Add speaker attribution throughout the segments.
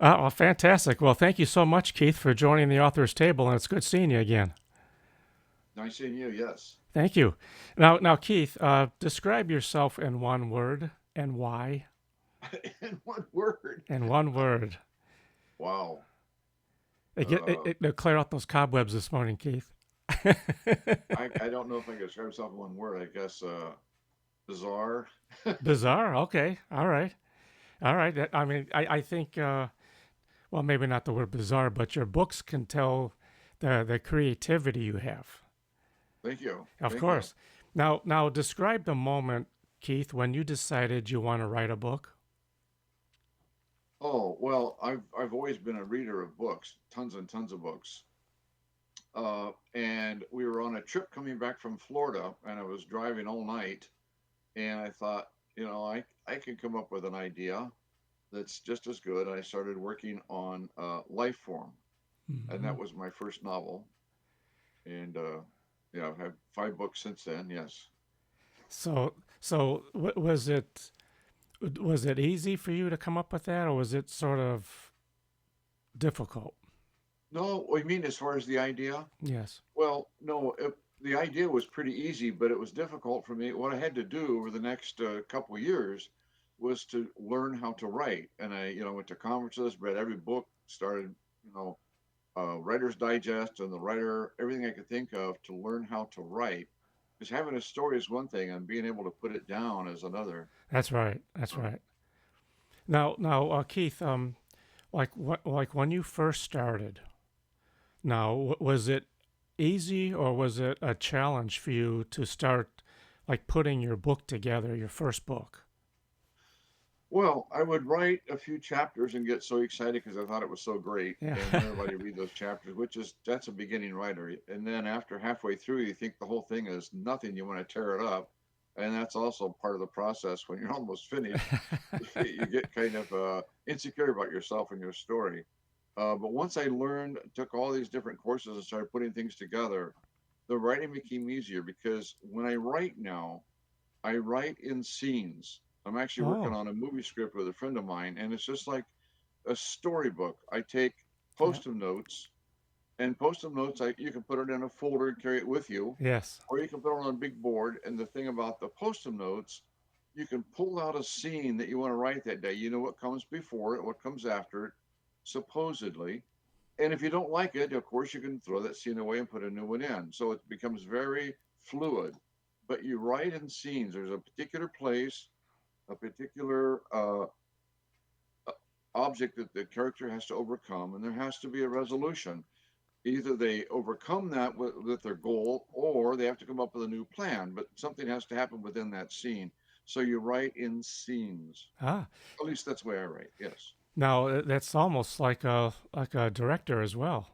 Speaker 1: Well, fantastic. Well, thank you so much, Keith, for joining the author's table, and it's good seeing you again.
Speaker 2: Nice seeing you. Yes.
Speaker 1: Thank you. Now, Keith, describe yourself in one word and why.
Speaker 2: In one word.
Speaker 1: In one word.
Speaker 2: Wow.
Speaker 1: It
Speaker 2: Uh,
Speaker 1: to clear out those cobwebs this morning, Keith.
Speaker 2: I don't know if I can describe myself in one word. I guess bizarre.
Speaker 1: Bizarre. Okay. All right. All right. I mean, I think, well, maybe not the word bizarre, but your books can tell the creativity you have.
Speaker 2: Thank you.
Speaker 1: Of
Speaker 2: Thank you.
Speaker 1: course. Now, describe the moment, Keith, when you decided you want to write a book.
Speaker 2: Oh, well, I've always been a reader of books, tons and tons of books. And we were on a trip coming back from Florida, and I was driving all night, and I thought, I could come up with an idea that's just as good. I started working on Life Form, and
Speaker 1: Hmm.
Speaker 2: that was my first novel. And yeah, I've had 5 books since then. Yes.
Speaker 1: So was it easy for you to come up with that, or was it sort of difficult?
Speaker 2: No, what you mean as far as the idea?
Speaker 1: Yes.
Speaker 2: Well, no, the idea was pretty easy, but it was difficult for me. What I had to do over the next couple of years was to learn how to write. And I went to conferences, read every book, started, you know, Writer's Digest and the writer, everything I could think of to learn how to write. Because having a story is one thing, and being able to put it down is another.
Speaker 1: That's right. That's
Speaker 2: Uh,
Speaker 1: right. Now, Keith, like when you first started. Now, was it easy or was it a challenge for you to start like putting your book together, your first book?
Speaker 2: Well, I would write a few chapters and get so excited because I thought it was so great.
Speaker 1: Yeah.
Speaker 2: And then everybody read those chapters, that's a beginning writer. And then after halfway through, you think the whole thing is nothing. You want to tear it up. And that's also part of the process when you're almost finished. You get kind of insecure about yourself and your story. But once I learned, took all these different courses and started putting things together, the writing became easier because when I write now, I write in scenes. I'm actually working
Speaker 1: Oh,
Speaker 2: on a movie script with a friend of mine, and it's just like a storybook. I take
Speaker 1: yeah.
Speaker 2: post-it notes, and post-it notes, you can put it in a folder and carry it with you,
Speaker 1: Yes.
Speaker 2: or you can put it on a big board. And the thing about the post-it notes, you can pull out a scene that you want to write that day. You know what comes before it, what comes after it, supposedly. And if you don't like it, of course, you can throw that scene away and put a new one in. So it becomes very fluid. But you write in scenes. There's a particular place, a particular object that the character has to overcome, and there has to be a resolution. Either they overcome that with their goal, or they have to come up with a new plan. But something has to happen within that scene. So you write in scenes.
Speaker 1: Ah,
Speaker 2: At least that's the way I write. Yes.
Speaker 1: now that's almost like a director as well.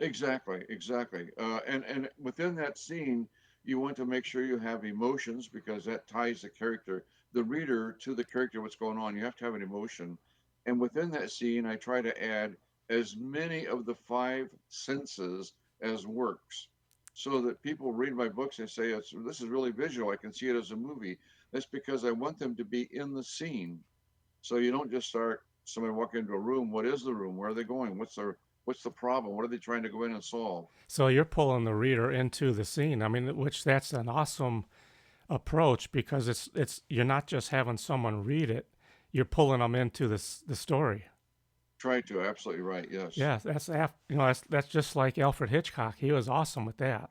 Speaker 2: Exactly, exactly. And within that scene, you want to make sure you have emotions because that ties the character, the reader, to the character, what's going on. You have to have an emotion. And within that scene, I try to add as many of the 5 senses as works so that people read my books and say, this is really visual. I can see it as a movie. That's because I want them to be in the scene. So you don't just start somebody walking into a room. What is the room? Where are they going? What's the problem? What are they trying to go in and solve?
Speaker 1: So you're pulling the reader into the scene. I mean, which that's an awesome approach because it's you're not just having someone read it, you're pulling them into the story.
Speaker 2: Try to, absolutely right. Yes.
Speaker 1: Yeah, that's just like Alfred Hitchcock. He was awesome with that.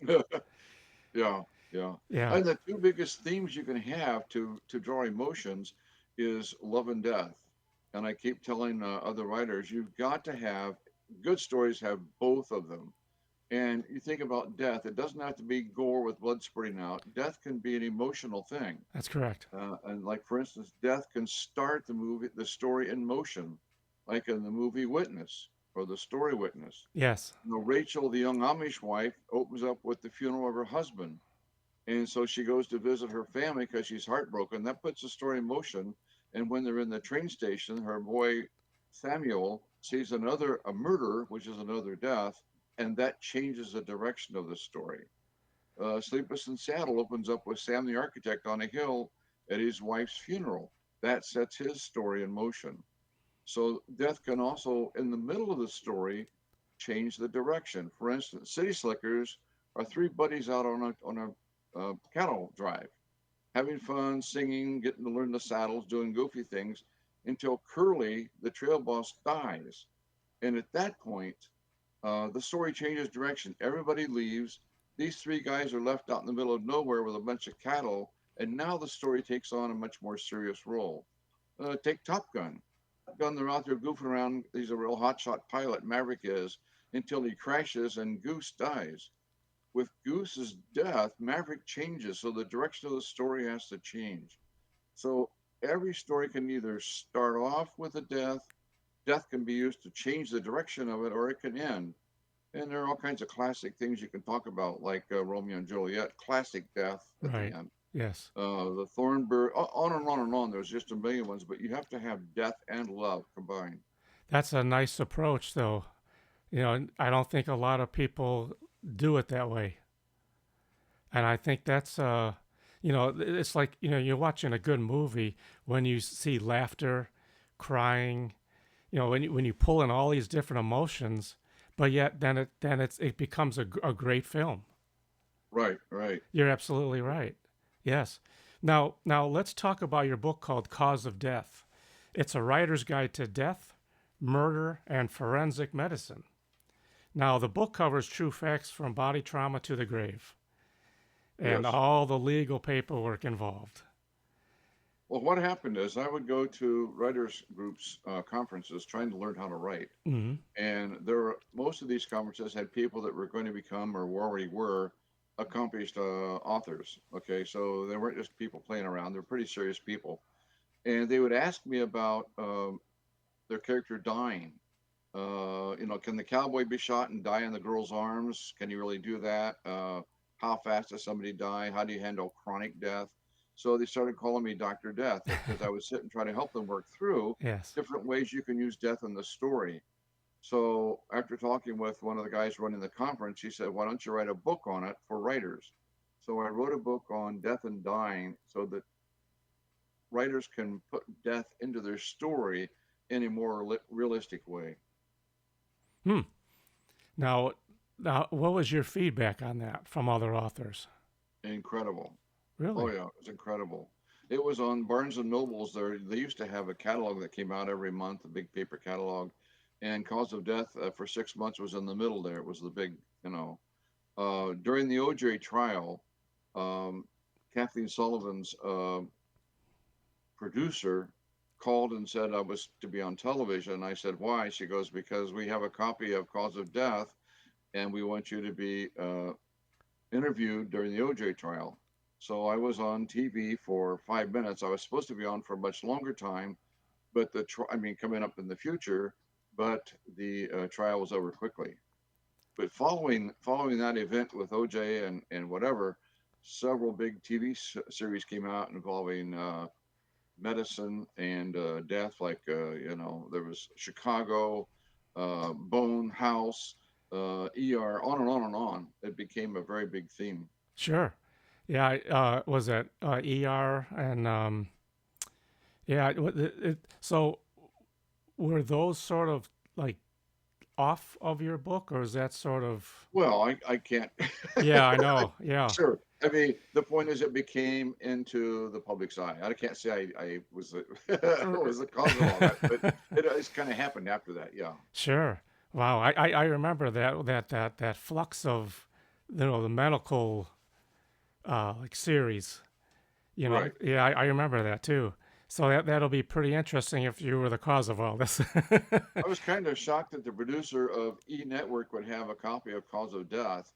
Speaker 2: Yeah, yeah.
Speaker 1: Yeah.
Speaker 2: And the two biggest themes you can have to draw emotions is love and death. And I keep telling other writers, you've got to have good stories have both of them. And you think about death, it doesn't have to be gore with blood spurting out. Death can be an emotional thing.
Speaker 1: That's correct.
Speaker 2: And like for instance, death can start the story in motion, like in the movie Witness or the story Witness.
Speaker 1: Yes.
Speaker 2: Rachel, the young Amish wife, opens up with the funeral of her husband, and so she goes to visit her family because she's heartbroken. That puts the story in motion. And when they're in the train station, her boy Samuel sees a murder, which is another death, and that changes the direction of the story. Sleepless in Seattle opens up with Sam the architect on a hill at his wife's funeral. that sets his story in motion. So death can also, in the middle of the story, change the direction. For instance, City Slickers are three buddies out on a cattle drive, having fun, singing, getting to learn the saddles, doing goofy things, until Curly, the trail boss, dies. And at that point, the story changes direction. Everybody leaves. These three guys are left out in the middle of nowhere with a bunch of cattle, and now the story takes on a much more serious role. Take Top Gun. Top Gun, they're out there goofing around. He's a real hotshot pilot, Maverick is, until he crashes and Goose dies. With Goose's death, Maverick changes, so the direction of the story has to change. So every story can either start off with a death, death can be used to change the direction of it, or it can end. And there are all kinds of classic things you can talk about, like Romeo and Juliet, classic death at the
Speaker 1: Right.
Speaker 2: end.
Speaker 1: Yes.
Speaker 2: The Thornburg, on and on and on. There's just a million ones, but you have to have death and love combined.
Speaker 1: That's a nice approach, though. And I don't think a lot of people do it that way. And I think that's, it's like, you're watching a good movie when you see laughter, crying, when you pull in all these different emotions, but yet it becomes a great film.
Speaker 2: Right, right.
Speaker 1: You're absolutely right. Yes. Now let's talk about your book called Cause of Death. It's a writer's guide to death, murder, and forensic medicine. Now the book covers true facts from body trauma to the grave and
Speaker 2: Yes.
Speaker 1: all the legal paperwork involved.
Speaker 2: Well, what happened is I would go to writers groups conferences trying to learn how to write,
Speaker 1: Hmm.
Speaker 2: and most of these conferences had people that were going to become or already were accomplished authors. Okay, so they weren't just people playing around; they're pretty serious people, and they would ask me about their character dying. Can the cowboy be shot and die in the girl's arms? Can you really do that? How fast does somebody die? How do you handle chronic death? So they started calling me Dr. Death because I would sit and try to help them work through
Speaker 1: Yes.
Speaker 2: different ways you can use death in the story. So after talking with one of the guys running the conference, he said, "Why don't you write a book on it for writers?" So I wrote a book on death and dying so that writers can put death into their story in a more realistic way.
Speaker 1: Hmm. Now, now, what was your feedback on that from other authors?
Speaker 2: Incredible. Oh
Speaker 1: Really?
Speaker 2: yeah, it was incredible. It was on Barnes and Nobles. They used to have a catalog that came out every month, a big paper catalog, and Cause of Death for 6 months was in the middle there. It was the big, during the OJ trial, um, Kathleen Sullivan's producer called and said I was to be on television. I said, "Why?" She goes, "Because we have a copy of Cause of Death, and we want you to be interviewed during the OJ trial." So I was on TV for 5 minutes. I was supposed to be on for a much longer time, but coming up in the future, but the trial was over quickly. But following that event with OJ and whatever, several big TV series came out involving medicine and death. Like there was Chicago, Bone House, ER, on and on and on. It became a very big theme.
Speaker 1: Sure. Yeah. Was it ER and yeah. So were those sort of like off of your book, or is that sort of?
Speaker 2: Well, I can't.
Speaker 1: Yeah, I know. Yeah.
Speaker 2: Sure. I mean, the point is, it became into the public's eye. I can't say I was
Speaker 1: R-
Speaker 2: was the cause of all that, but it just kind of happened after that. Yeah.
Speaker 1: Sure. Wow. I remember that flux of the medical like series.
Speaker 2: Right.
Speaker 1: Yeah, I remember that too. So that'll be pretty interesting if you were the cause of all this.
Speaker 2: I was kind of shocked that the producer of E Network would have a copy of Cause of Death.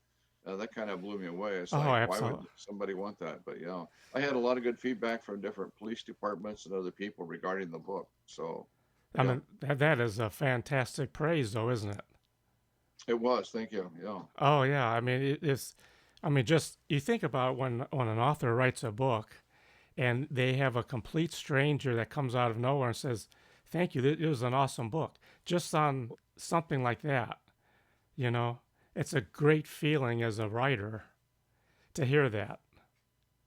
Speaker 2: That kind of blew me away. It's
Speaker 1: Oh,
Speaker 2: like, why would
Speaker 1: absolutely.
Speaker 2: somebody want that? But yeah, I had a lot of good feedback from different police departments and other people regarding the book. So
Speaker 1: I
Speaker 2: yeah,
Speaker 1: mean, that is a fantastic praise, though, isn't it?
Speaker 2: it was. Thank you. Yeah.
Speaker 1: Oh yeah. I mean, it's. I mean, just you think about when an author writes a book, and they have a complete stranger that comes out of nowhere and says, "Thank you. It was an awesome book." Just on something like that, you know, it's a great feeling as a writer to hear that.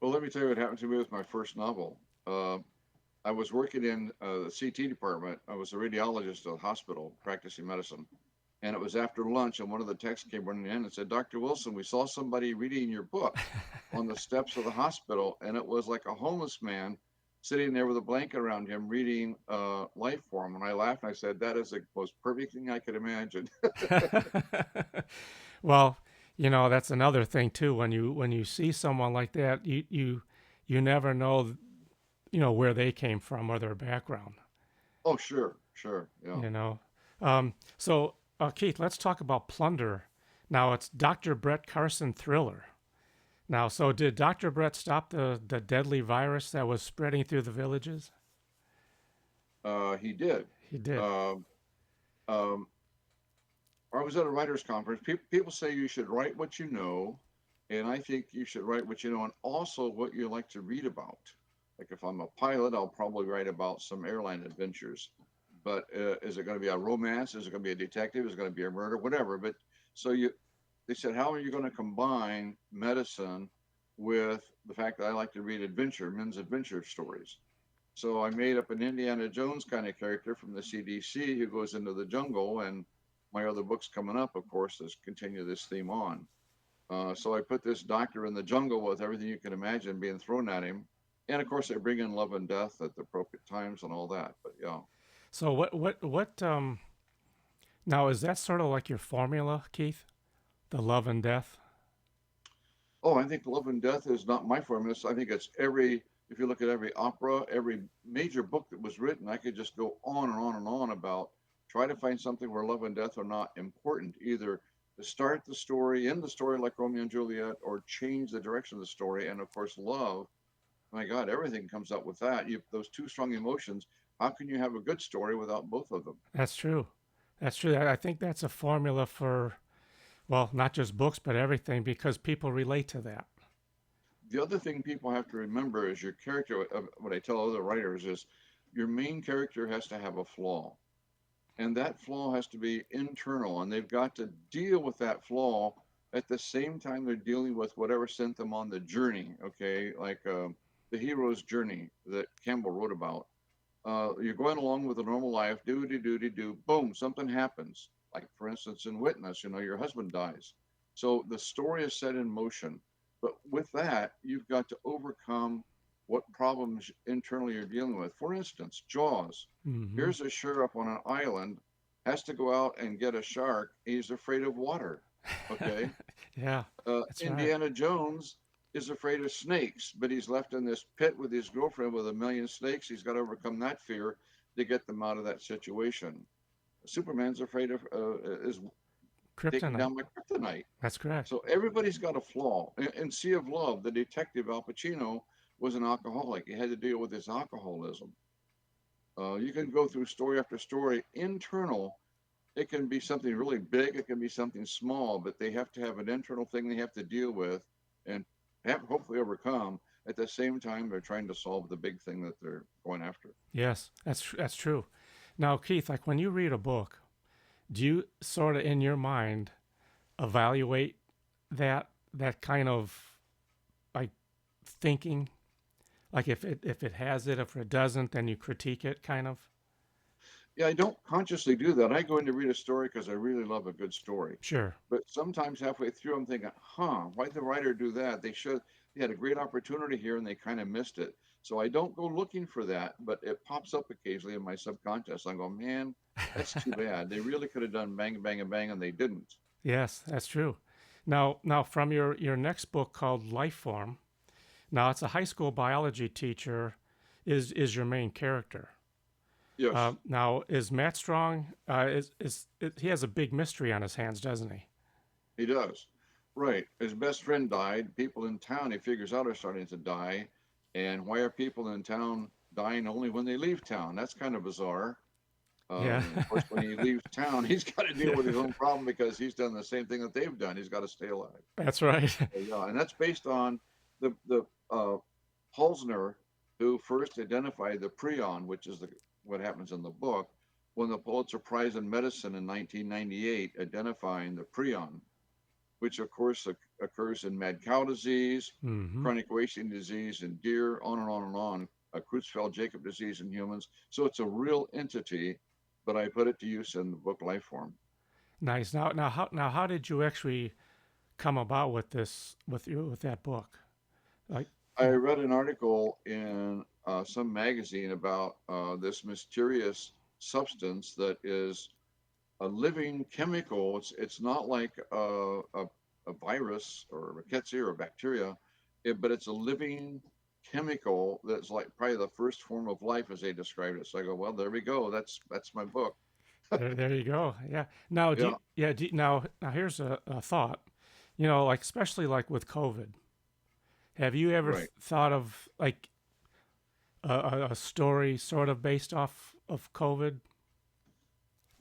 Speaker 2: Well, let me tell you what happened to me with my first novel. Uh, I was working in the CT department. I was a radiologist at a hospital practicing medicine. And it was after lunch, and one of the techs came running in and said, Dr. Wilson, we saw somebody reading your book on the steps of the hospital. And it was like a homeless man sitting there with a blanket around him reading Life Form. And I laughed and I said, that is the most perfect thing I could imagine.
Speaker 1: Well, that's another thing too. When you see someone like that, you never know, where they came from or their background.
Speaker 2: Oh, sure, sure. Yeah.
Speaker 1: You know. So, Keith, let's talk about Plunder. Now, it's Dr. Brett Carson thriller. Now, so did Dr. Brett stop the deadly virus that was spreading through the villages?
Speaker 2: He did.
Speaker 1: He did.
Speaker 2: Um, um, I was at a writers' conference. People say you should write what you know, and I think you should write what you know and also what you like to read about. Like if I'm a pilot, I'll probably write about some airline adventures. But is it going to be a romance? Is it going to be a detective? Is it going to be a murder? Whatever. But so they said, how are you going to combine medicine with the fact that I like to read adventure, men's adventure stories? So I made up an Indiana Jones kind of character from the CDC who goes into the jungle, and my other books coming up, of course, is continue this theme on. So I put this doctor in the jungle with everything you can imagine being thrown at him, and of course I bring in love and death at the appropriate times and all that. But yeah,
Speaker 1: So what now is that sort of like your formula, Keith? The love and death?
Speaker 2: oh, I think love and death is not my formula. I think it's every. If you look at every opera, every major book that was written, I could just go on and on and on about try to find something where love and death are not important, either to start the story, end the story like Romeo and Juliet, or change the direction of the story. And of course, love. My God, everything comes up with that. You those two strong emotions. How can you have a good story without both of them?
Speaker 1: That's true. That's true. I think that's a formula for, well, not just books but everything because people relate to that.
Speaker 2: The other thing people have to remember is your character. What I tell other writers is your main character has to have a flaw, and that flaw has to be internal, and they've got to deal with that flaw at the same time they're dealing with whatever sent them on the journey. Okay, like the hero's journey that Campbell wrote about. You're going along with a normal life, do, boom, something happens. Like for instance, in Witness, your husband dies. So the story is set in motion. But with that, you've got to overcome what problems internally you're dealing with. For instance, Jaws.
Speaker 1: Hmm.
Speaker 2: Here's a sheriff on an island, has to go out and get a shark. He's afraid of water. Okay.
Speaker 1: Yeah, that's right.
Speaker 2: Indiana Jones is afraid of snakes, but he's left in this pit with his girlfriend with a million snakes. He's got to overcome that fear to get them out of that situation. Superman's afraid of is taken
Speaker 1: Kryptonite.
Speaker 2: down by kryptonite.
Speaker 1: That's correct.
Speaker 2: So everybody's got a flaw. In Sea of Love, the detective Al Pacino was an alcoholic. He had to deal with his alcoholism. You can go through story after story. Internal, it can be something really big. It can be something small, but they have to have an internal thing they have to deal with and have hopefully overcome. At the same time, they're trying to solve the big thing that they're going after.
Speaker 1: Yes, that's true. Now, Keith, like when you read a book, do you sort of in your mind evaluate that kind of like thinking? Like if it has it, if it doesn't, then you critique it, kind of.
Speaker 2: Yeah, I don't consciously do that. I go in to read a story because I really love a good story.
Speaker 1: Sure.
Speaker 2: But sometimes halfway through, I'm thinking, why'd the writer do that? They had a great opportunity here and they kind of missed it. So I don't go looking for that, but it pops up occasionally in my subconscious. I go, man, that's too bad. They really could have done bang, bang, and bang, and they didn't.
Speaker 1: Yes, that's true. Now from your next book called Life Form. Now it's a high school biology teacher is your main character.
Speaker 2: Yes,
Speaker 1: Now is Matt Strong he has a big mystery on his hands, doesn't he?
Speaker 2: he does. Right. His best friend died. People in town, he figures out, are starting to die. And why are people in town dying only when they leave town? That's kind of bizarre.
Speaker 1: Yeah.
Speaker 2: Of course, when he leaves town, he's got to deal with his
Speaker 1: Yeah.
Speaker 2: own problem because he's done the same thing that they've done. He's got to stay alive.
Speaker 1: That's right.
Speaker 2: Yeah, and that's based on the Holzner, who first identified the prion, which is what happens in the book, won the Pulitzer Prize in Medicine in 1998, identifying the prion, which of course occurs in mad cow disease,
Speaker 1: Hmm.
Speaker 2: chronic wasting disease in deer, on and on and on. Creutzfeldt-Jakob disease in humans. So it's a real entity, but I put it to use in the book Lifeform.
Speaker 1: Nice. Now how did you actually come about with this with that book? Like,
Speaker 2: I
Speaker 1: yeah,
Speaker 2: read an article in some magazine about this mysterious substance that is a living chemical. It's not like a virus or a rickettsia or a bacteria, but it's a living chemical that's like probably the first form of life as they described it. So I go, well, there we go. That's my book.
Speaker 1: there you go. Yeah. Now,
Speaker 2: Yeah,
Speaker 1: now here's a thought. Like especially like with COVID, have you ever
Speaker 2: right.
Speaker 1: thought of like a story sort of based off of COVID?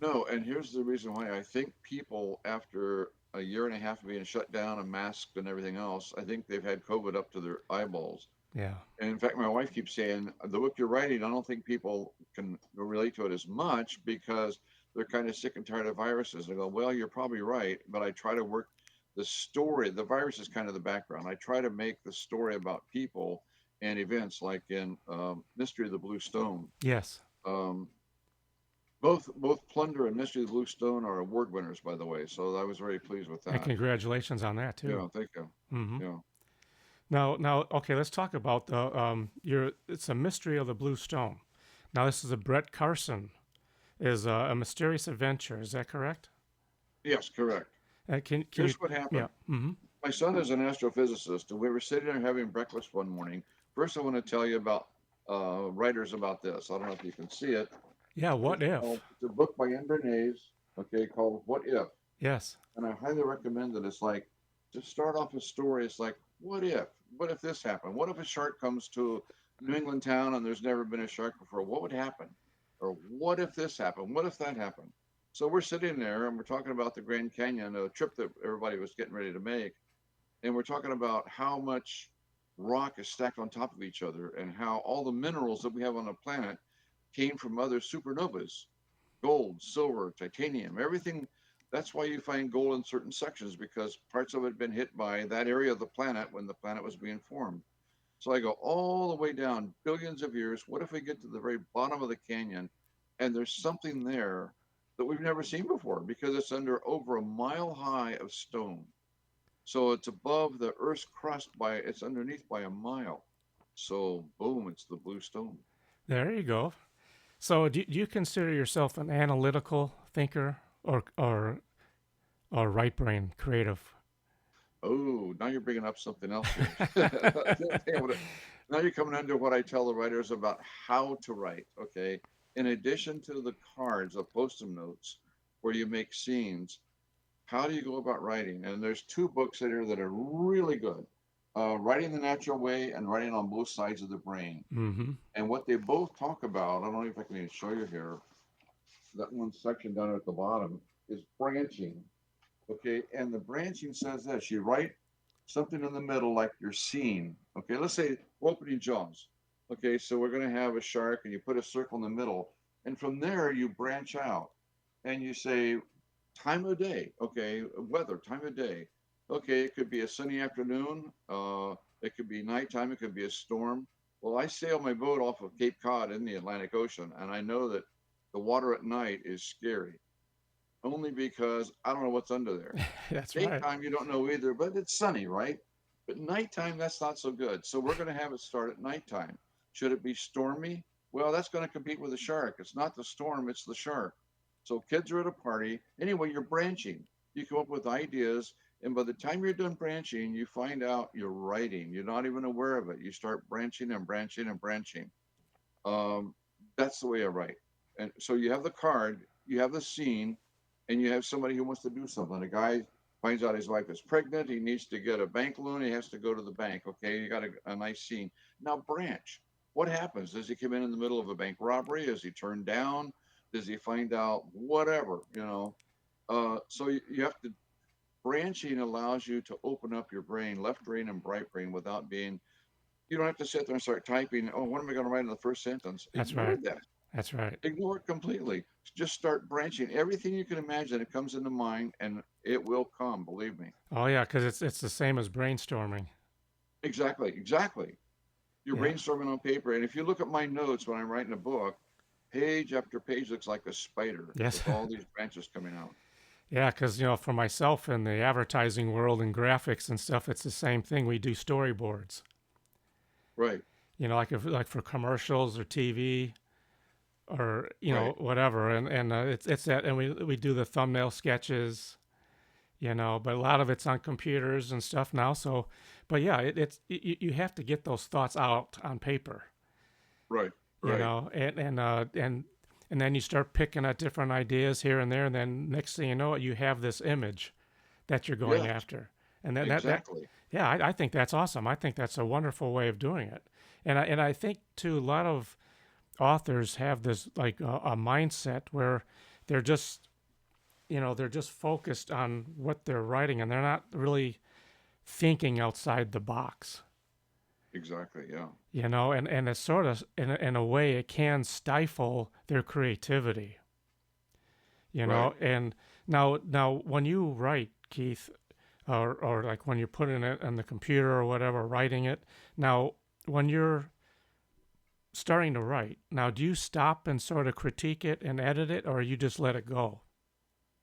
Speaker 2: No, and here's the reason why I think people after a year and a half of being shut down and masked and everything else, I think they've had COVID up to their eyeballs.
Speaker 1: Yeah.
Speaker 2: And in fact, my wife keeps saying the book you're writing, I don't think people can relate to it as much because they're kind of sick and tired of viruses. I go, well, you're probably right, but I try to work the story. The virus is kind of the background. I try to make the story about people and events, like in Mystery of the Blue Stone.
Speaker 1: Yes.
Speaker 2: Um, both Plunder and Mystery of the Blue Stone are award winners, by the way. So I was very pleased with
Speaker 1: And
Speaker 2: that.
Speaker 1: congratulations on that too.
Speaker 2: Yeah, thank you.
Speaker 1: Hmm.
Speaker 2: Yeah.
Speaker 1: Now, okay, let's talk about the your. It's a mystery of the Blue Stone. Now, this is a Brett Carson is a mysterious adventure. Is that correct?
Speaker 2: Yes, correct.
Speaker 1: Can you?
Speaker 2: Here's what
Speaker 1: Yeah.
Speaker 2: happened.
Speaker 1: Hmm.
Speaker 2: My son is an astrophysicist, and we were sitting there having breakfast one morning. First, I want to tell you about writers about this. I don't know if you can see it.
Speaker 1: Yeah. What if?
Speaker 2: It's a book by Inverness, okay, called What If?
Speaker 1: Yes.
Speaker 2: And I highly recommend it. It's like to start off a story. It's like, what if? What if this happened? What if a shark comes to New England town and there's never been a shark before? What would happen? Or what if this happened? What if that happened? So we're sitting there and we're talking about the Grand Canyon, a trip that everybody was getting ready to make, and we're talking about how much rock is stacked on top of each other and how all the minerals that we have on the planet came from other supernovas, gold, silver, titanium, everything. That's why you find gold in certain sections, because parts of it had been hit by that area of the planet when the planet was being formed. So I go all the way down billions of years. What if we get to the very bottom of the canyon and there's something there that we've never seen before, because it's under over a mile high of stone? So it's above the Earth's crust by, it's underneath by a mile. So boom, it's the blue stone.
Speaker 1: There you go. So, do you consider yourself an analytical thinker or right brain creative?
Speaker 2: Oh, now you're bringing up something else here. Now you're coming into what I tell the writers about how to write. Okay. In addition to the cards, the post-it notes where you make scenes, how do you go about writing? And there's two books in here that are really good. Writing the Natural Way and Writing on Both Sides of the Brain.
Speaker 1: Mm-hmm.
Speaker 2: And what they both talk about, I don't know if I can even show you here, that one section down at the bottom is branching. Okay, and the branching says this: you write something in the middle like you're seeing. Okay, let's say opening jaws. Okay, so we're going to have a shark and you put a circle in the middle, and from there you branch out and you say time of day. Okay, weather, time of day. Okay, it could be a sunny afternoon, it could be nighttime, it could be a storm. Well, I sail my boat off of Cape Cod in the Atlantic Ocean, and I know that the water at night is scary, only because I don't know what's under there.
Speaker 1: That's right.
Speaker 2: Daytime, you don't know either, but it's sunny, right? But nighttime, that's not so good. So we're going to have it start at nighttime. Should it be stormy? Well, that's going to compete with the shark. It's not the storm, it's the shark. So kids are at a party. Anyway, you're branching. You come up with ideas. And by the time you're done branching, you find out you're writing. You're not even aware of it. You start branching and branching and branching. Um, that's the way I write. And so you have the card, you have the scene, and you have somebody who wants to do something. A guy finds out his wife is pregnant. He needs to get a bank loan. He has to go to the bank. Okay, you got a nice scene. Now branch. What happens? Does he come in the middle of a bank robbery? Is he turned down? Does he find out whatever? So you have to, branching allows you to open up your brain, left brain and right brain, without being, you don't have to sit there and start typing. Oh, what am I going to write in the first sentence?
Speaker 1: That's
Speaker 2: Ignore
Speaker 1: right.
Speaker 2: that.
Speaker 1: That's right.
Speaker 2: Ignore it completely. Just start branching. Everything you can imagine, it comes into mind, and it will come. Believe me.
Speaker 1: Oh yeah, because it's the same as brainstorming.
Speaker 2: Exactly. Exactly. You're
Speaker 1: Yeah.
Speaker 2: brainstorming on paper. And if you look at my notes when I'm writing a book, page after page looks like a spider
Speaker 1: Yes.
Speaker 2: with all these branches coming out.
Speaker 1: Yeah, because for myself in the advertising world and graphics and stuff, it's the same thing. We do storyboards.
Speaker 2: Right,
Speaker 1: Like if like for commercials or TV or
Speaker 2: right.
Speaker 1: whatever, and it's that, and we do the thumbnail sketches. But a lot of it's on computers and stuff now. So, but yeah, you have to get those thoughts out on paper.
Speaker 2: Right,
Speaker 1: You
Speaker 2: right.
Speaker 1: know, and then you start picking at different ideas here and there, and then next thing you know, you have this image that you're going
Speaker 2: Yes,
Speaker 1: after, and that
Speaker 2: exactly.
Speaker 1: yeah, I think that's awesome. I think that's a wonderful way of doing it, and I think too a lot of authors have this like a mindset where they're just they're just focused on what they're writing, and they're not really thinking outside the box.
Speaker 2: Exactly. Yeah.
Speaker 1: And it's sort of in a way it can stifle their creativity.
Speaker 2: Right.
Speaker 1: And now when you write, Keith, or like when you're putting it on the computer or whatever, writing it. Now, when you're starting to write, now do you stop and sort of critique it and edit it, or you just let it go?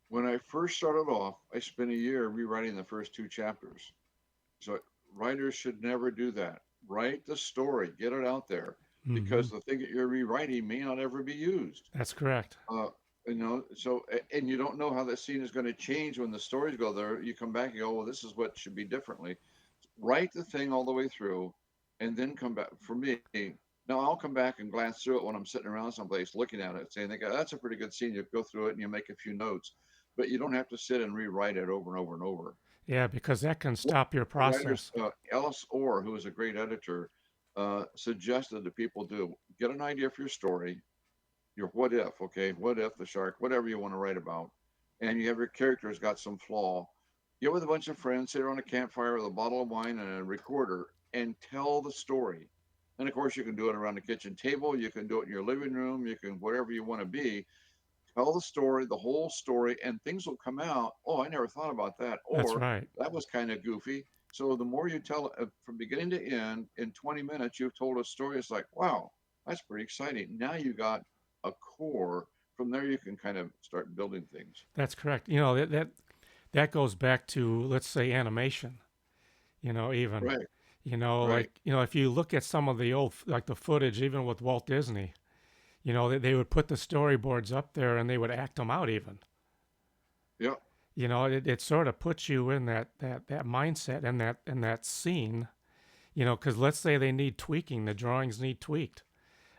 Speaker 2: When I first started off, I spent a year rewriting the first two chapters. So writers should never do that. Write the story, get it out there,
Speaker 1: Hmm.
Speaker 2: because the thing that you're rewriting may not ever be used.
Speaker 1: That's correct.
Speaker 2: Uh, and you don't know how that scene is going to change when the stories go there. You come back and go, well, this is what should be differently. Write the thing all the way through, and then come back. For me, now I'll come back and glance through it when I'm sitting around someplace looking at it, saying, that's a pretty good scene. You go through it and you make a few notes, but you don't have to sit and rewrite it over and over and over.
Speaker 1: Yeah, because that can
Speaker 2: One
Speaker 1: stop your
Speaker 2: of the writers,
Speaker 1: process.
Speaker 2: Ellis Orr, who is a great editor, suggested that people do get an idea for your story, your what if, okay, what if the shark, whatever you want to write about, and you have your character's got some flaw. Get with a bunch of friends, sit around a campfire with a bottle of wine and a recorder, and tell the story. And of course, you can do it around the kitchen table. You can do it in your living room. You can wherever you want to be. Tell the story, the whole story, and things will come out. Oh, I never thought about that.
Speaker 1: That's
Speaker 2: Or
Speaker 1: right.
Speaker 2: that was kind of goofy. So the more you tell it from beginning to end in 20 minutes, you've told a story. It's like, wow, that's pretty exciting. Now you got a core. From there, you can kind of start building things.
Speaker 1: That's correct. That goes back to, let's say, animation. Even
Speaker 2: Right,
Speaker 1: like
Speaker 2: right.
Speaker 1: if you look at some of the old like the footage, even with Walt Disney, they would put the storyboards up there and they would act them out even.
Speaker 2: Yeah,
Speaker 1: It sort of puts you in that mindset and that scene. Because let's say they need tweaking, the drawings need tweaked.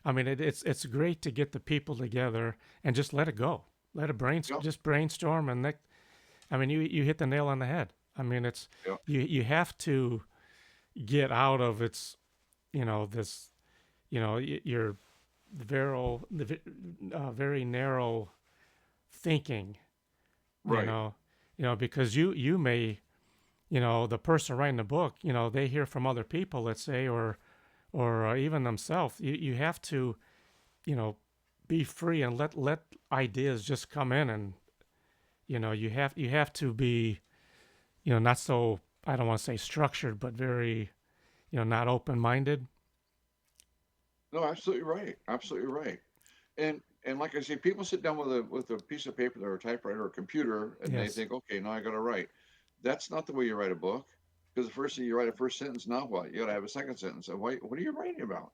Speaker 1: I mean, it's great to get the people together and just let it go, let it
Speaker 2: yeah,
Speaker 1: just brainstorm, and that. I mean, you hit the nail on the head. I mean, it's
Speaker 2: yeah.
Speaker 1: you have to get out of its this your very narrow thinking. You
Speaker 2: Right.
Speaker 1: know, because you may the person writing the book, they hear from other people, let's say, or even themselves. You have to you know be free and let ideas just come in, and you have to be not so, I don't want to say structured, but very not open minded.
Speaker 2: No, absolutely right. Absolutely right. And like I say, people sit down with a piece of paper or a typewriter or a computer, and they
Speaker 1: Yes.
Speaker 2: think, okay, now I got to write. That's not the way you write a book. Because the first thing you write a first sentence, now what? You got to have a second sentence. And what are you writing about?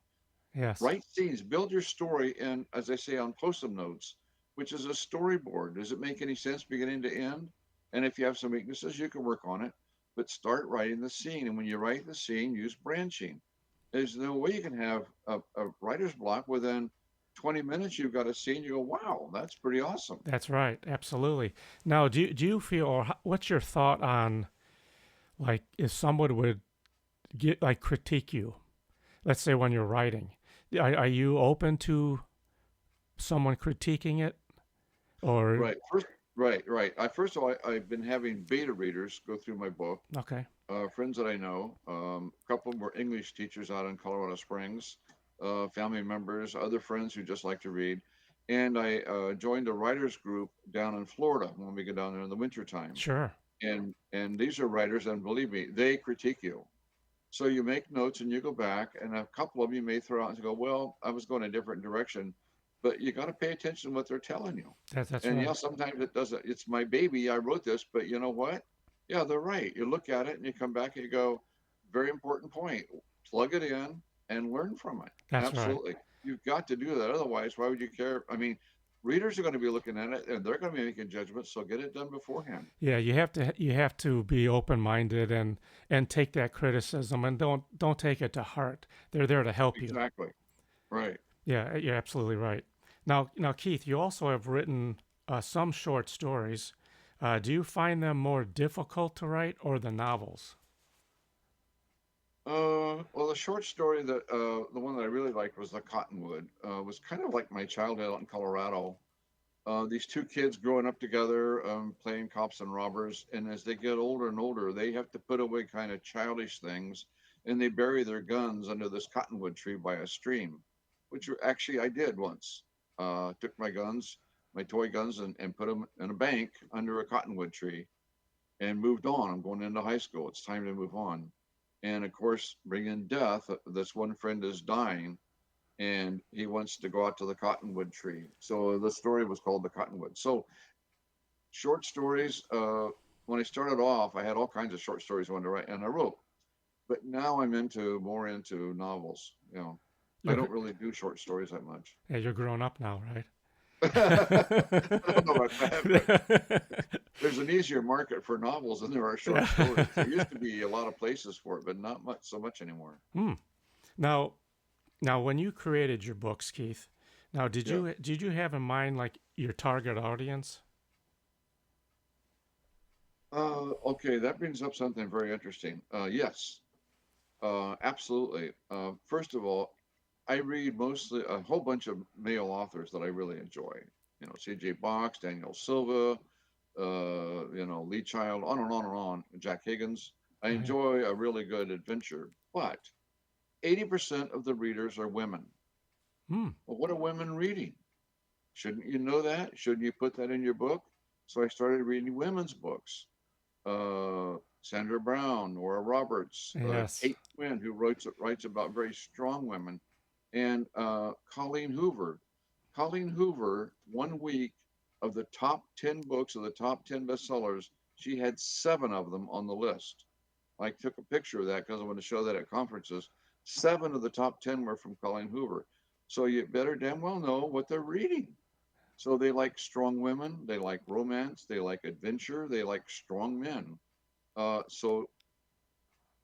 Speaker 1: Yes.
Speaker 2: Write scenes, build your story, and as I say on post-it notes, which is a storyboard. Does it make any sense beginning to end? And if you have some weaknesses, you can work on it. But start writing the scene. And when you write the scene, use branching. There's no way you can have a writer's block within 20 minutes. You've got a scene. You go, wow, that's pretty awesome.
Speaker 1: That's right. Absolutely. Now, do you feel, or what's your thought on, like, if someone would get like critique you, let's say when you're writing, are you open to someone critiquing it, or
Speaker 2: Right. Right. First of all, I've been having beta readers go through my book.
Speaker 1: okay,
Speaker 2: Friends that I know. A couple of them were English teachers out in Colorado Springs, family members, other friends who just like to read. And I joined a writers group down in Florida when we go down there in the wintertime.
Speaker 1: sure,
Speaker 2: And these are writers, and believe me, they critique you. So you make notes and you go back, and a couple of them you may throw out and go, well, I was going a different direction, but you got to pay attention to what they're telling you.
Speaker 1: That's
Speaker 2: And yeah,
Speaker 1: right.
Speaker 2: sometimes it doesn't, it's my baby, I wrote this, but you know what? Yeah, they're right. You look at it and you come back and you go, very important point. Plug it in and learn from it.
Speaker 1: That's right.
Speaker 2: Absolutely. You've got to do that. Otherwise, why would you care? I mean, readers are going to be looking at it and they're going to be making judgments. So get it done beforehand.
Speaker 1: Yeah, you have to be open minded and take that criticism and don't take it to heart. They're there to help you.
Speaker 2: Exactly. Right.
Speaker 1: Yeah, you're absolutely right. Now, Keith, you also have written some short stories. Do you find them more difficult to write or the novels?
Speaker 2: Well, the short story that the one that I really liked was the Cottonwood. Was kind of like my childhood out in Colorado. These two kids growing up together, playing cops and robbers, and as they get older and older, they have to put away kind of childish things, and they bury their guns under this cottonwood tree by a stream, which actually I did once. Took my guns, my toy guns, and put them in a bank under a cottonwood tree and moved on. I'm going into high school. It's time to move on. And of course, bring in death. This one friend is dying and he wants to go out to the cottonwood tree. So the story was called The Cottonwood. So short stories. When I started off, I had all kinds of short stories I wanted to write, and I wrote. But now I'm into more into novels. You know, I
Speaker 1: You're
Speaker 2: don't really do short stories that much.
Speaker 1: yeah, you're grown up now, right?
Speaker 2: I don't know about that, but there's an easier market for novels than there are short stories.
Speaker 1: Yeah.
Speaker 2: There used to be a lot of places for it, but not much so much anymore.
Speaker 1: Hmm. Now, now, when you created your books, Keith, now
Speaker 2: Yeah.
Speaker 1: did you have in mind like your target audience?
Speaker 2: Okay, that brings up something very interesting. Yes, absolutely. First of all, I read mostly a whole bunch of male authors that I really enjoy. You know, C.J. Box, Daniel Silva, Lee Child, on and on and on. Jack Higgins. I
Speaker 1: Oh, yeah.
Speaker 2: enjoy a really good adventure, but 80% of the readers are women.
Speaker 1: Hmm.
Speaker 2: Well, what are women reading? Shouldn't you know that? Shouldn't you put that in your book? So I started reading women's books. Sandra Brown, Nora Roberts,
Speaker 1: Yes.
Speaker 2: Kate Quinn, who writes about very strong women, and Colleen Hoover. Colleen Hoover, 1 week of the top 10 books of the top 10 bestsellers, she had 7 of them on the list. I took a picture of that because I want to show that at conferences. 7 of the top 10 were from Colleen Hoover. So you better damn well know what they're reading. So they like strong women, they like romance, they like adventure, they like strong men. So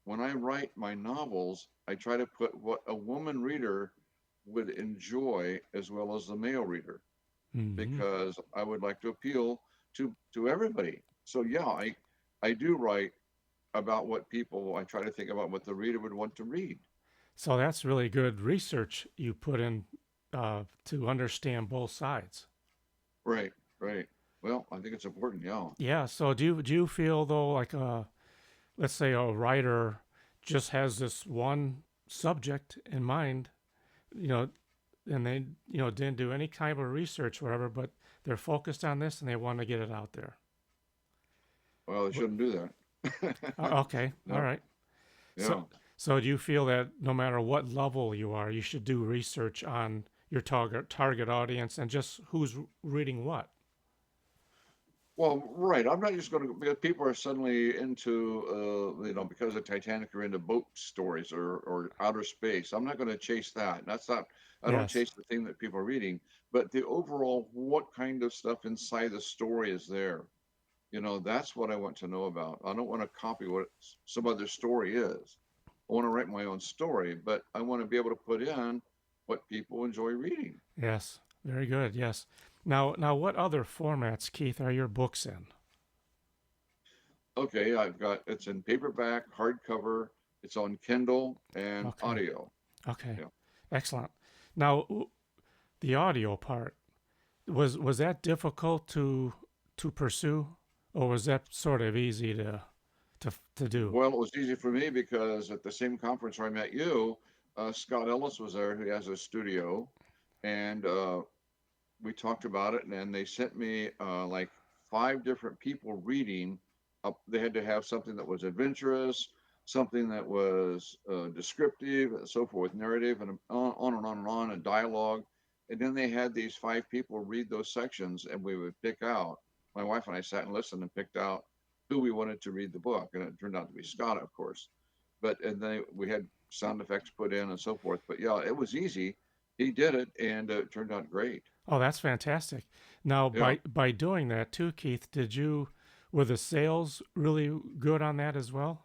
Speaker 2: when I write my novels, I try to put what a woman reader would enjoy as well as the male reader
Speaker 1: Hmm.
Speaker 2: because I would like to appeal to everybody. So yeah, I do write about what people I try to think about what the reader would want to read.
Speaker 1: So that's really good research you put in to understand both sides.
Speaker 2: Right, right. Well, I think it's important. Yeah.
Speaker 1: Yeah. So do you feel though like let's say a writer just has this one subject in mind, you know, and they didn't do any kind of research or whatever, but they're focused on this and they want to get it out there.
Speaker 2: Well, they
Speaker 1: What,
Speaker 2: shouldn't do that.
Speaker 1: okay, all
Speaker 2: No.
Speaker 1: right. So
Speaker 2: Yeah.
Speaker 1: so do you feel that no matter what level you are, you should do research on your target audience and just who's reading what?
Speaker 2: Well, right. I'm not just going to because people are suddenly into because of Titanic are into boat stories or outer space. I'm not going to chase that. That's not. I don't
Speaker 1: Yes.
Speaker 2: chase the thing that people are reading, but the overall what kind of stuff inside the story is there. That's what I want to know about. I don't want to copy what some other story is. I want to write my own story, but I want to be able to put in what people enjoy reading.
Speaker 1: Yes. Very good. Yes. Now what other formats, Keith, are your books in?
Speaker 2: Okay, it's in paperback, hardcover, it's on Kindle and
Speaker 1: Okay.
Speaker 2: audio.
Speaker 1: Okay.
Speaker 2: Yeah.
Speaker 1: Excellent. Now the audio part was that difficult to pursue, or was that sort of easy to do?
Speaker 2: Well, it was easy for me because at the same conference where I met you, Scott Ellis was there, who has a studio, and we talked about it, and then they sent me like 5 different people reading. They had to have something that was adventurous, something that was descriptive and so forth, narrative, and on and on and on, and dialogue. And then they had these five people read those sections, and we would pick out. My wife and I sat and listened and picked out who we wanted to read the book, and it turned out to be Scott, of course. But and then we had sound effects put in and so forth. But yeah, it was easy. He did it, and it turned out great.
Speaker 1: Oh, that's fantastic. Now,
Speaker 2: Yeah.
Speaker 1: by doing that too, Keith, were the sales really good on that as well?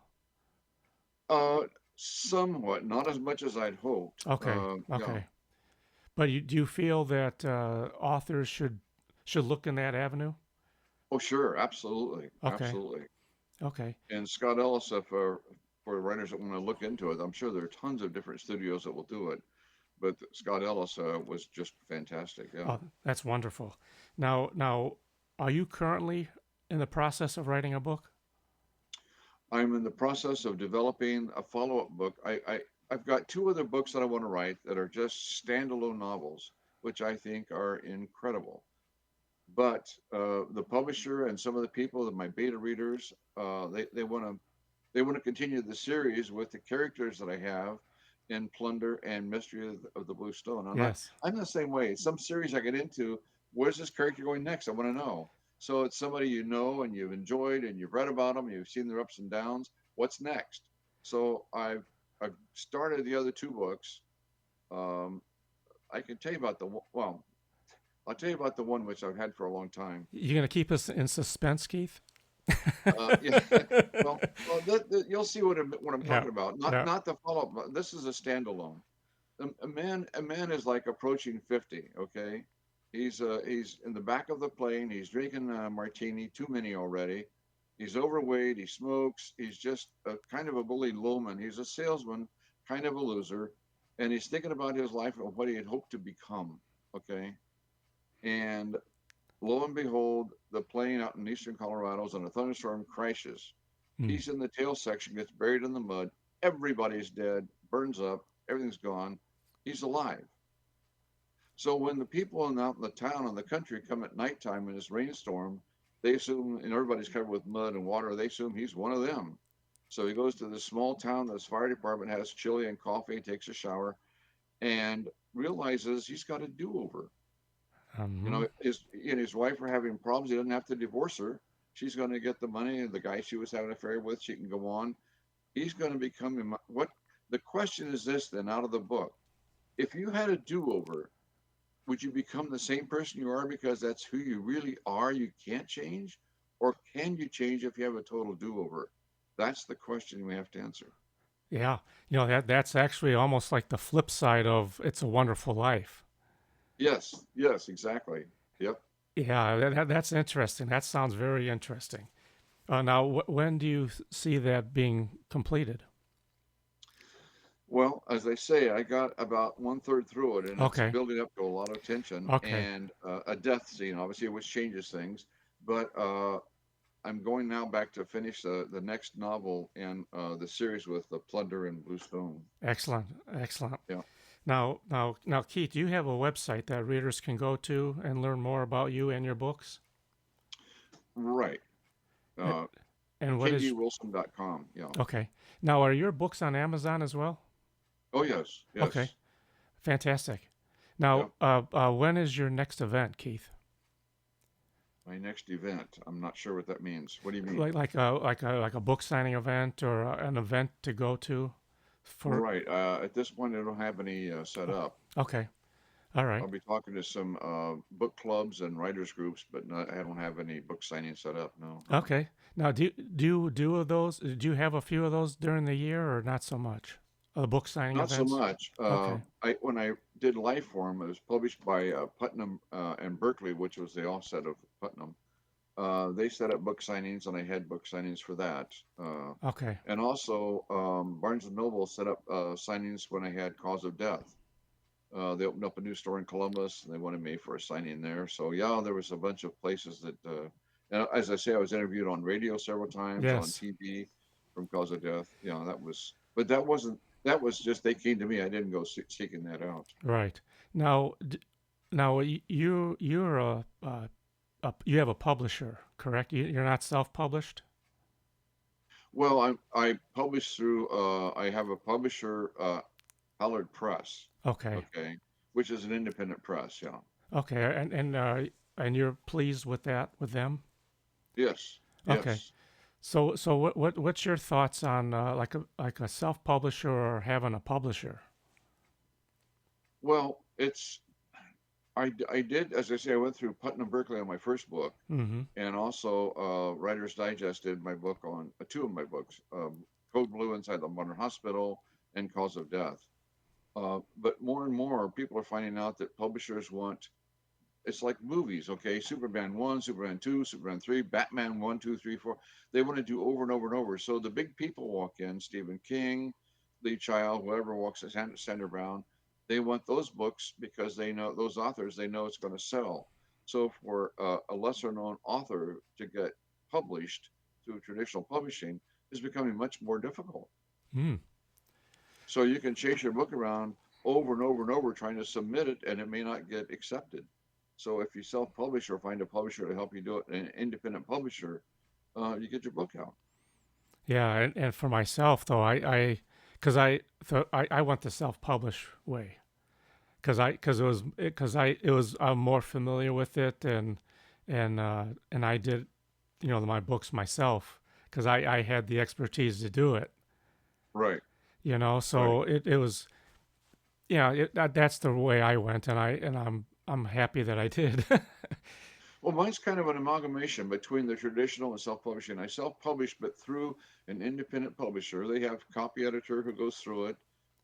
Speaker 2: Uh, Somewhat, not as much as I'd hoped.
Speaker 1: Okay,
Speaker 2: Yeah.
Speaker 1: okay. But do you feel that authors should look in that avenue?
Speaker 2: Oh, sure, absolutely,
Speaker 1: Okay,
Speaker 2: absolutely.
Speaker 1: okay.
Speaker 2: And Scott Ellis, for writers that want to look into it, I'm sure there are tons of different studios that will do it. But Scott Ellis was just fantastic. Yeah.
Speaker 1: Oh, that's wonderful. Now, are you currently in the process of writing a book?
Speaker 2: I'm in the process of developing a follow-up book. I've got two other books that I want to write that are just standalone novels, which I think are incredible. But the publisher and some of the people that my beta readers, they want to continue the series with the characters that I have in Plunder and Mystery of the Blue Stone.
Speaker 1: Yes.
Speaker 2: I'm the same way. Some series I get into, where's this character going next? I want to know. So it's somebody you know and you've enjoyed and you've read about them, you've seen their ups and downs. What's next? So I've started the other two books. Um, I can tell you about well, I'll tell you about the one which I've had for a long time.
Speaker 1: You gonna keep us in suspense, Keith?
Speaker 2: Yeah. Well, you'll see what I'm
Speaker 1: Yeah,
Speaker 2: talking about.
Speaker 1: yeah.
Speaker 2: Not the follow up. This is a standalone. A man is like approaching 50. Okay, he's in the back of the plane. He's drinking a martini, too many already. He's overweight. He smokes. He's just a kind of a bully lowman. He's a salesman, kind of a loser, and he's thinking about his life and what he had hoped to become. Okay, and lo and behold, the plane out in eastern Colorado is in a thunderstorm, crashes.
Speaker 1: Mm.
Speaker 2: He's in the tail section, gets buried in the mud. Everybody's dead, burns up, everything's gone. He's alive. So when the people out in the town and the country come at nighttime in this rainstorm, they assume, and everybody's covered with mud and water, they assume he's one of them. So he goes to this small town. This fire department has chili and coffee, takes a shower, and realizes he's got a do-over.
Speaker 1: Um,
Speaker 2: His wife are having problems. He doesn't have to divorce her. She's going to get the money. The guy she was having an affair with, she can go on. He's going to become what? The question is this then, out of the book: if you had a do-over, would you become the same person you are because that's who you really are? You can't change, or can you change if you have a total do-over? That's the question we have to answer.
Speaker 1: yeah. That's actually almost like the flip side of "It's a Wonderful Life."
Speaker 2: Yes, yes, exactly. Yep.
Speaker 1: Yeah, that's interesting. That sounds very interesting. Now, when do you see that being completed?
Speaker 2: Well, as I say, I got about one third through it, and it's
Speaker 1: Okay,
Speaker 2: building up to a lot of tension
Speaker 1: okay,
Speaker 2: and a death scene, obviously, which changes things. But I'm going now back to finish the next novel in the series with the Plunder and Blue Stone.
Speaker 1: excellent, excellent.
Speaker 2: Yeah,
Speaker 1: Now, Keith, do you have a website that readers can go to and learn more about you and your books?
Speaker 2: right.
Speaker 1: A-
Speaker 2: Uh,
Speaker 1: And what is
Speaker 2: KDWilson.com. Yeah.
Speaker 1: okay? Now, are your books on Amazon as well?
Speaker 2: Oh, yes,
Speaker 1: Okay,
Speaker 2: yes.
Speaker 1: fantastic.
Speaker 2: Yeah.
Speaker 1: Now, when is your next event, Keith?
Speaker 2: My next event. I'm not sure what that means. What do you mean?
Speaker 1: Like a book signing event or an event to go to for
Speaker 2: Right. At this point, I don't have any set up.
Speaker 1: okay. All right.
Speaker 2: I'll be talking to some book clubs and writers groups, but I don't have any book signing set up. No.
Speaker 1: Okay. Now, do you have a few of those during the year or not so much? The book signing
Speaker 2: Not so
Speaker 1: events?
Speaker 2: much.
Speaker 1: Okay.
Speaker 2: I when I did Lifeform, it was published by Putnam and Berkeley, which was the offset of Putnam. They set up book signings, and I had book signings for that.
Speaker 1: Okay.
Speaker 2: And also, Barnes and Noble set up signings when I had Cause of Death. They opened up a new store in Columbus, and they wanted me for a signing there. So yeah, there was a bunch of places that. And as I say, I was interviewed on radio several times, on
Speaker 1: Yes.
Speaker 2: TV, from Cause of Death. Yeah, that was. But that wasn't. That was just they came to me. I didn't go seeking that out.
Speaker 1: Right. Now, you're you have a publisher, correct? You're not self-published.
Speaker 2: Well, I publish through. I have a publisher, Hallard Press.
Speaker 1: Okay.
Speaker 2: Okay, which is an independent press. Yeah.
Speaker 1: Okay. And you're pleased with that with them?
Speaker 2: Yes.
Speaker 1: Okay.
Speaker 2: Yes.
Speaker 1: So what's your thoughts on like a self publisher or having a publisher?
Speaker 2: Well, I did, as I say, I went through Putnam Berkeley on my first book,
Speaker 1: Mm-hmm.
Speaker 2: and also Writer's Digest did my book on two of my books, Code Blue Inside the Modern Hospital and Cause of Death. But more and more people are finding out that publishers want, it's like movies, okay? Superman 1, Superman 2, Superman 3, Batman 1, 2, 3, 4. They want to do over and over and over. So the big people walk in, Stephen King, Lee Child, whoever walks in, Sandra Brown, they want those books because they know those authors, they know it's going to sell. So for a lesser known author to get published through traditional publishing is becoming much more difficult.
Speaker 1: Mm.
Speaker 2: So you can chase your book around over and over and over trying to submit it, and it may not get accepted. So if you self-publish or find a publisher to help you do it, an independent publisher, you get your book out.
Speaker 1: Yeah, and for myself though, because I went the self publish way because I it was I'm more familiar with it and I did my books myself because I had the expertise to do it.
Speaker 2: Right, right.
Speaker 1: So it was that's the way I went and I'm happy that I did.
Speaker 2: Well, mine's kind of an amalgamation between the traditional and self-publishing. I self-publish, but through an independent publisher. They have a copy editor who goes through it.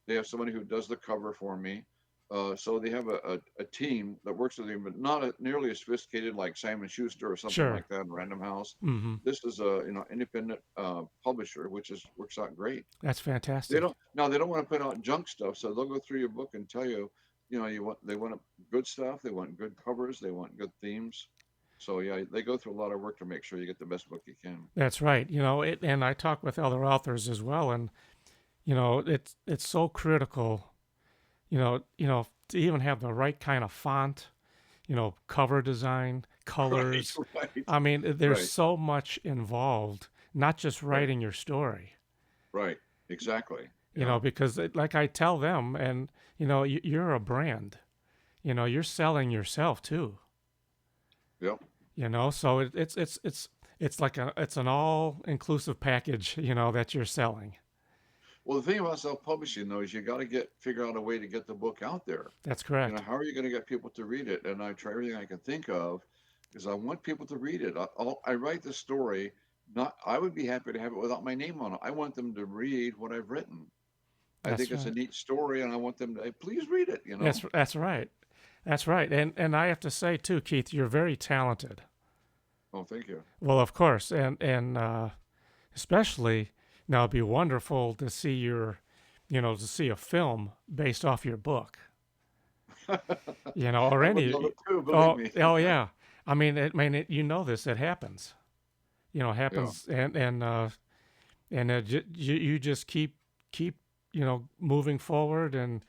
Speaker 2: They have somebody who does the cover for me. So they have a team that works with them, but not nearly as sophisticated like Simon Schuster or something
Speaker 1: Sure.
Speaker 2: like that, Random House.
Speaker 1: Mm-hmm.
Speaker 2: This is a independent publisher, which is works out great.
Speaker 1: That's
Speaker 2: They
Speaker 1: fantastic.
Speaker 2: don't now they don't want to put out junk stuff, so they'll go through your book and tell you, they want good stuff, they want good covers, they want good themes. So yeah, they go through a lot of work to make sure you get the best book you can.
Speaker 1: That's right. And I talk with other authors as well, and it's so critical. To even have the right kind of font, cover design,
Speaker 2: Right,
Speaker 1: colors.
Speaker 2: right,
Speaker 1: I mean, there's
Speaker 2: right,
Speaker 1: so much involved, not just
Speaker 2: right,
Speaker 1: writing your story.
Speaker 2: right. Exactly. Yeah,
Speaker 1: Because like I tell them, and you're a brand. You're selling yourself too.
Speaker 2: yep.
Speaker 1: So it's like it's an all inclusive package. That you're selling.
Speaker 2: Well, the thing about self-publishing though is you got to get figure out a way to get the book out there.
Speaker 1: That's correct.
Speaker 2: How are you going to get people to read it? And I try everything I can think of because I want people to read it. I write the story. Not, I would be happy to have it without my name on it. I want them to read what I've written. I think
Speaker 1: That's
Speaker 2: it's a
Speaker 1: right.
Speaker 2: neat story, and I want them to please read it.
Speaker 1: That's right. That's right. And I have to say too, Keith, you're very talented.
Speaker 2: Oh, thank you.
Speaker 1: Well, of course, and especially now it'd be wonderful to see to see a film based off your book. Or
Speaker 2: I would love
Speaker 1: any.
Speaker 2: it too. Believe
Speaker 1: Oh,
Speaker 2: me.
Speaker 1: oh yeah. This. It happens. It
Speaker 2: Yeah.
Speaker 1: happens, and you just keep moving forward and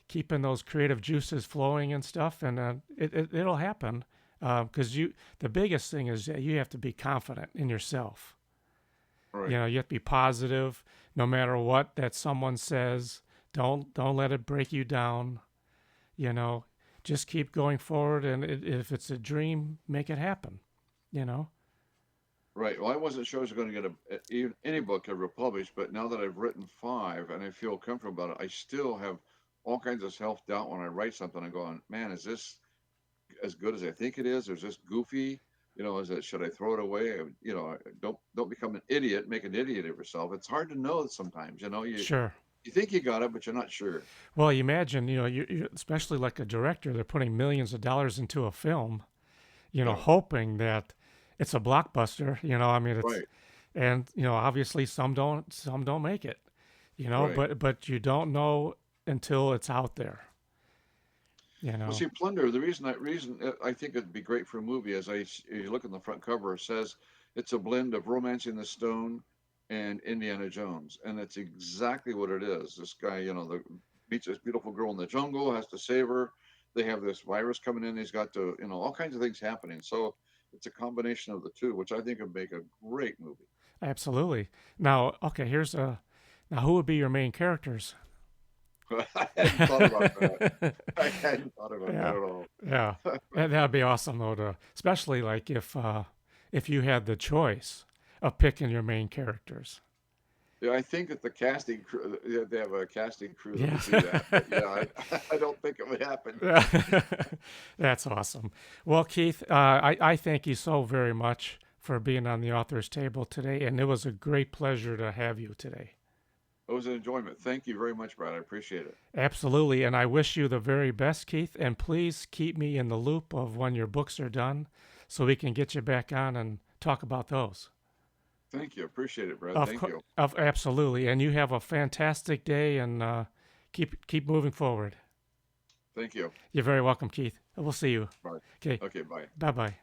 Speaker 1: keeping those creative juices flowing and stuff, and it'll happen. Because the biggest thing is that you have to be confident in yourself.
Speaker 2: Right.
Speaker 1: You have to be positive, no matter what that someone says. Don't let it break you down. You know, just keep going forward, and if it's a dream, make it happen. You know.
Speaker 2: Right. Well, I wasn't sure I was going to get even any book ever published, but now that I've written five and I feel comfortable about it, I still have all kinds of self-doubt when I write something. I'm going, man, is this as good as I think it is, or is this goofy? Is it should I throw it away? Don't become an idiot, make an idiot of yourself. It's hard to know sometimes.
Speaker 1: Sure.
Speaker 2: You think you got it, but you're not sure.
Speaker 1: Well, you imagine, you especially like a director, they're putting millions of dollars into a film,
Speaker 2: Yeah.
Speaker 1: hoping that it's a blockbuster. I mean,
Speaker 2: Right.
Speaker 1: and obviously some don't make it.
Speaker 2: Right.
Speaker 1: But you don't know until it's out there. You
Speaker 2: Well,
Speaker 1: know.
Speaker 2: see, Plunder. The reason I think it'd be great for a movie, you look on the front cover, it says it's a blend of Romancing the Stone and Indiana Jones, and it's exactly what it is. This guy, meets this beautiful girl in the jungle, has to save her. They have this virus coming in. He's got all kinds of things happening. So it's a combination of the two, which I think would make a great movie.
Speaker 1: Absolutely. Now, okay, here's a now who would be your main characters?
Speaker 2: I hadn't thought about that. I hadn't thought about that
Speaker 1: Yeah,
Speaker 2: at all.
Speaker 1: yeah, that'd be awesome though. To especially like if you had the choice of picking your main characters.
Speaker 2: Yeah, I think that the casting crew, yeah, they have a casting crew that
Speaker 1: Yeah,
Speaker 2: would do that. But yeah, I don't think it would happen.
Speaker 1: that's awesome. Well, Keith, I thank you so very much for being on the author's table today, and it was a great pleasure to have you today.
Speaker 2: It was an enjoyment. Thank you very much, Brad. I appreciate it.
Speaker 1: Absolutely, and I wish you the very best, Keith. And please keep me in the loop of when your books are done, so we can get you back on and talk about those.
Speaker 2: Thank you. Appreciate it, Brad. Thank you.
Speaker 1: Of absolutely, and you have a fantastic day, and keep moving forward.
Speaker 2: Thank you.
Speaker 1: You're very welcome, Keith. We'll see you.
Speaker 2: Bye.
Speaker 1: Okay,
Speaker 2: Okay, bye.
Speaker 1: bye bye.